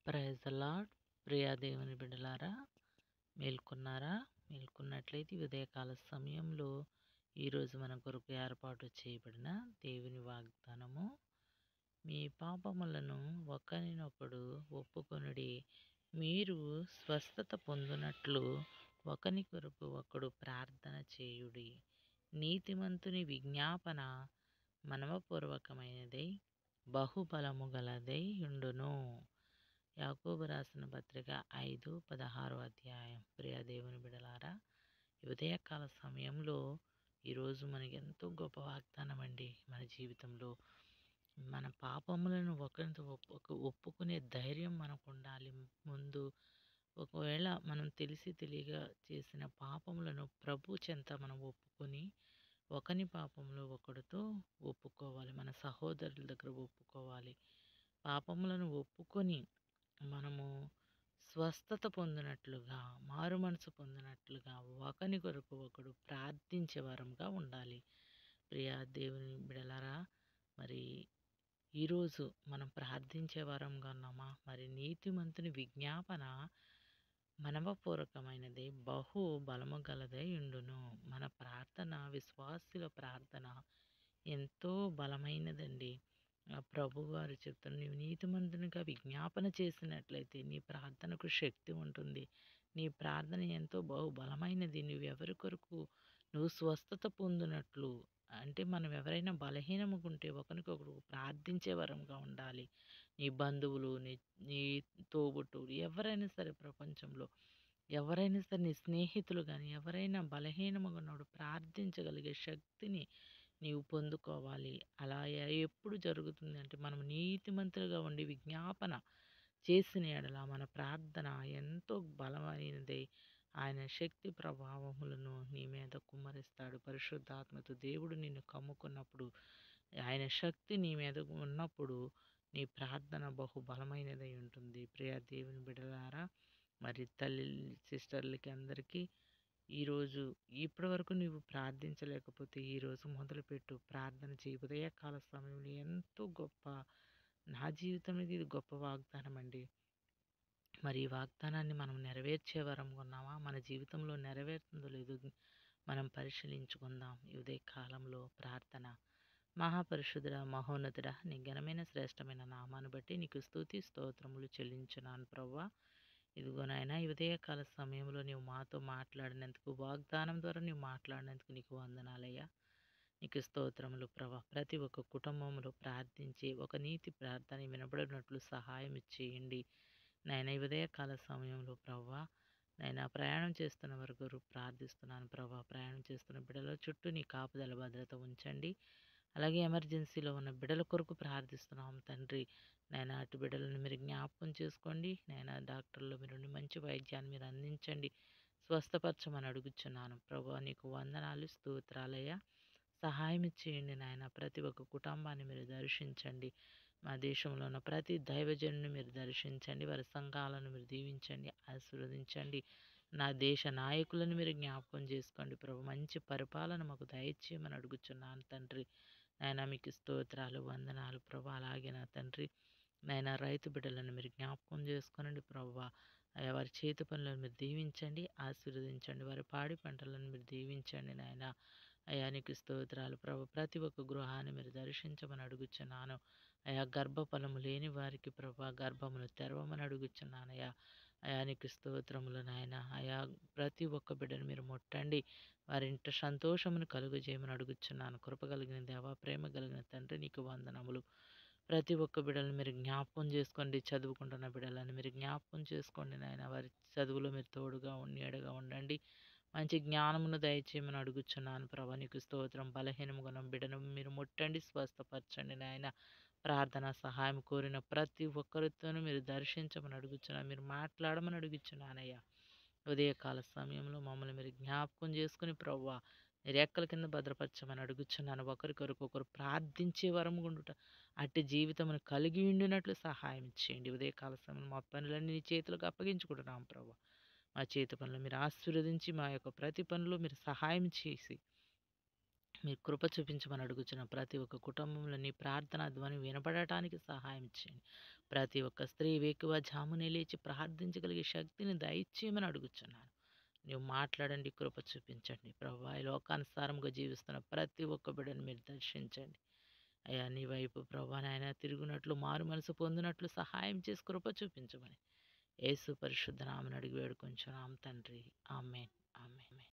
Praise the lord. Priya దేవుని బిడ్డలారా, మేల్కొన్నారా? మేల్కొన్నట్లయితే ఈ ఉదయకాల సమయంలో ఈరోజు మన కొరకు ఏర్పాటు చేయబడిన దేవుని వాగ్దానము, మీ పాపములను ఒకరినొకడు ఒప్పుకొనుడి, మీరు స్వస్థత పొందునట్లు ఒకని కొరకు ఒకడు ప్రార్థన చేయుడి. నీతిమంతుని విజ్ఞాపన మనవపూర్వకమైనదై బహుబలము గలదై ఉండును. యాకోబు రాసిన పత్రిక 5:16 అధ్యాయం. ప్రియ దేవుని బిడలారా, ఉదయకాల సమయంలో ఈరోజు మనకి ఎంతో గొప్ప వాగ్దానం అండి. మన జీవితంలో మన పాపములను ఒకరితో ఒప్పుకునే ధైర్యం మనకు ఉండాలి. ముందు ఒకవేళ మనం తెలిసి తెలియక చేసిన పాపములను ప్రభు చెంత మనం ఒప్పుకొని ఒకని పాపములు ఒకడితో ఒప్పుకోవాలి. మన సహోదరుల దగ్గర ఒప్పుకోవాలి. పాపములను ఒప్పుకొని మనము స్వస్థత పొందినట్లుగా, మారు మనసు పొందినట్లుగా ఒకని కొరకు ఒకడు ప్రార్థించే వరంగా ఉండాలి. ప్రియ దేవుని బిడలారా, మరి ఈరోజు మనం ప్రార్థించే వరంగా ఉన్నామా? మరి నీతిమంతుని విజ్ఞాపన మనవపూర్వకమైనది, బహు బలము గలదై ఉండును. మన ప్రార్థన, విశ్వాసుల ప్రార్థన ఎంతో బలమైనదండి. ప్రభువారు చెప్తున్న, నీవు నీతిమంతునిగా విజ్ఞాపన చేసినట్లయితే నీ ప్రార్థనకు శక్తి ఉంటుంది. నీ ప్రార్థన ఎంతో బలమైనది. నువ్వెవరి కొరకు నువ్వు స్వస్థత పొందినట్లు, అంటే మనం ఎవరైనా బలహీనముకుంటే ఒకరికొకరు ప్రార్థించే వరంగా ఉండాలి. నీ బంధువులు, నీ తోబుట్టువులు, ఎవరైనా సరే, ప్రపంచంలో ఎవరైనా సరే, నీ స్నేహితులు కానీ ఎవరైనా బలహీనముగా ఉన్నప్పుడు ప్రార్థించగలిగే శక్తిని నీవు పొందుకోవాలి. అలా ఎప్పుడు జరుగుతుంది అంటే, మనం నీతిమంతులుగా ఉండి విజ్ఞాపన చేసిన యెడల మన ప్రార్థన ఎంతో బలమైనదై ఆయన శక్తి ప్రభావములను నీ మీద కుమ్మరిస్తాడు. పరిశుద్ధాత్మతో దేవుడు నిన్ను కమ్ముకున్నప్పుడు, ఆయన శక్తి నీ మీద ఉన్నప్పుడు నీ ప్రార్థన బహు బలమైనదై ఉంటుంది. ప్రియ దేవుని బిడ్డలారా, మరి తల్లి సిస్టర్లకి అందరికీ ఈరోజు ఇప్పటి వరకు నువ్వు ప్రార్థించలేకపోతే ఈరోజు మొదలుపెట్టు, ప్రార్థన చేయి. ఉదయకాల సమయంలో ఎంతో గొప్ప, నా జీవితంలో ఇది గొప్ప వాగ్దానం అండి. మరి ఈ వాగ్దానాన్ని మనం నెరవేర్చే వరం ఉన్నామా? మన జీవితంలో నెరవేరుతుందో లేదో మనం పరిశీలించుకుందాం. ఈ ఉదయకాలంలో ప్రార్థన. మహాపరిశుద్ధుడా, మహోన్నతుడా, నీ ఘనమైన శ్రేష్టమైన నామాన్ని బట్టి నీకు స్తుతి స్తోత్రములు చెల్లించున్నాను ప్రభువా. ఇదిగో నాయన, ఈ ఉదయకాల సమయంలో నీవు మాతో మాట్లాడినందుకు, వాగ్దానం ద్వారా నీవు మాట్లాడినందుకు నీకు వందనాలయ్యా. నీకు స్తోత్రములు ప్రభా. ప్రతి ఒక్క కుటుంబంలో ప్రార్థించి ఒక నీతి ప్రార్థన వినబడినట్లు సహాయం చేయండి నాయన. ఈ ఉదయకాల సమయంలో ప్రభా, నాయన, ప్రయాణం చేస్తున్న వరకు ప్రార్థిస్తున్నాను ప్రభా. ప్రయాణం చేస్తున్న బిడ్డల చుట్టూ నీ కాపుదల భద్రత ఉంచండి. అలాగే ఎమర్జెన్సీలో ఉన్న బిడ్డల కొరకు ప్రార్థిస్తున్నాం తండ్రి. నాయన, అటు బిడ్డలను మీరు జ్ఞాపకం చేసుకోండి నాయన. డాక్టర్లు మీరు మంచి వైద్యాన్ని మీరు అందించండి, స్వస్థపరచమని అడుగుచున్నాను ప్రభా. నీకు వందనాలు, స్తోత్రాలయ్యా. సహాయం చేయండి నాయన. ప్రతి ఒక్క కుటుంబాన్ని మీరు దర్శించండి. మా దేశంలో ఉన్న ప్రతి దైవజనుని మీరు దర్శించండి. వారి సంఘాలను మీరు దీవించండి, ఆశీర్వదించండి. నా దేశ నాయకులను మీరు జ్ఞాపకం చేసుకోండి ప్రభు. మంచి పరిపాలన మాకు దయచేయమని అడుగుచున్నాను తండ్రి. నాయన, మీకు స్తోత్రాలు, వందనాలు ప్రభు. అలాగే నా తండ్రి, నాయన, రైతు బిడ్డలను మీరు జ్ఞాపకం చేసుకోనండి ప్రభు. అయ్యా, వారి చేతి పనులను మీరు దీవించండి, ఆశీర్వదించండి. వారి పాడి పంటలను మీరు దీవించండి నాయన. అయ్యా, నీకు స్తోత్రాలు ప్రభు. ప్రతి ఒక్క గృహాన్ని మీరు దర్శించమని అడుగుచున్నాను అయా. గర్భఫలము లేని వారికి ప్రభా గర్భమును తెరవమని అడుగుచున్నానయ్యా. అయా, నీకు స్తోత్రములు నాయన. అయా, ప్రతి ఒక్క బిడ్డను మీరు ముట్టండి, వారింట సంతోషమును కలుగజేయమని అడుగుచున్నాను. కృప కలిగిన దేవా, ప్రేమ కలిగిన తండ్రి, నీకు వందనములు. ప్రతి ఒక్క బిడ్డలను మీరు జ్ఞాపకం చేసుకోండి. చదువుకుంటున్న బిడ్డలను మీరు జ్ఞాపకం చేసుకోండి నాయన. వారి చదువులో మీరు తోడుగా నీడగా ఉండండి. మంచి జ్ఞానమును దయచేయమని అడుగుచున్నాను ప్రభా. నీకు స్తోత్రం. బలహీనముగా ఉన్న బిడ్డను మీరు ముట్టండి, స్వస్థపరచండి నాయన. ప్రార్థన సహాయం కోరిన ప్రతి ఒక్కరితోనూ మీరు దర్శించమని అడుగుచున్నాను, మీరు మాట్లాడమని అడుగుచున్నానయ్యా. ఉదయకాల సమయంలో మమ్మల్ని మీరు జ్ఞాపకం చేసుకుని ప్రభువా, మీరు రెక్కల కింద భద్రపరచమని అడుగుచున్నాను. ఒకరికొరకు ఒకరు ప్రార్థించే వరం గుండుట అట్టి జీవితమును కలిగి ఉండినట్లు సహాయం చేయండి. ఉదయకాల సమయంలో మా పనులన్నీ నీ చేతులకు అప్పగించుకుంటున్నాం ప్రభు. మా చేతి పనులు మీరు ఆశీర్వదించి, మా యొక్క ప్రతి పనిలో మీరు సహాయం చేసి మీరు కృప చూపించమని అడుగుచున్న ప్రతి ఒక్క కుటుంబంలో నీ ప్రార్థన ధ్వని వినపడటానికి సహాయం చేయండి. ప్రతి ఒక్క స్త్రీ వేకువ జామునే లేచి ప్రార్థించగలిగే శక్తిని దయచేయమని అడుగుచున్నాను. నీవు మాట్లాడండి, కృప చూపించండి. ప్రభువా, ఈ లోకానుసారంగా జీవిస్తున్న ప్రతి ఒక్క బిడ్డను మీరు దర్శించండి. అయ్యా, నీ వైపు ప్రభువా నాయన తిరుగునట్లు, మారు మనసు పొందినట్లు సహాయం చేసి కృప చూపించమని యేసు పరిశుద్ధ నామమున అడిగి వేడుకొంచున్నాం తండ్రి. ఆమేన్. ఆమేన్.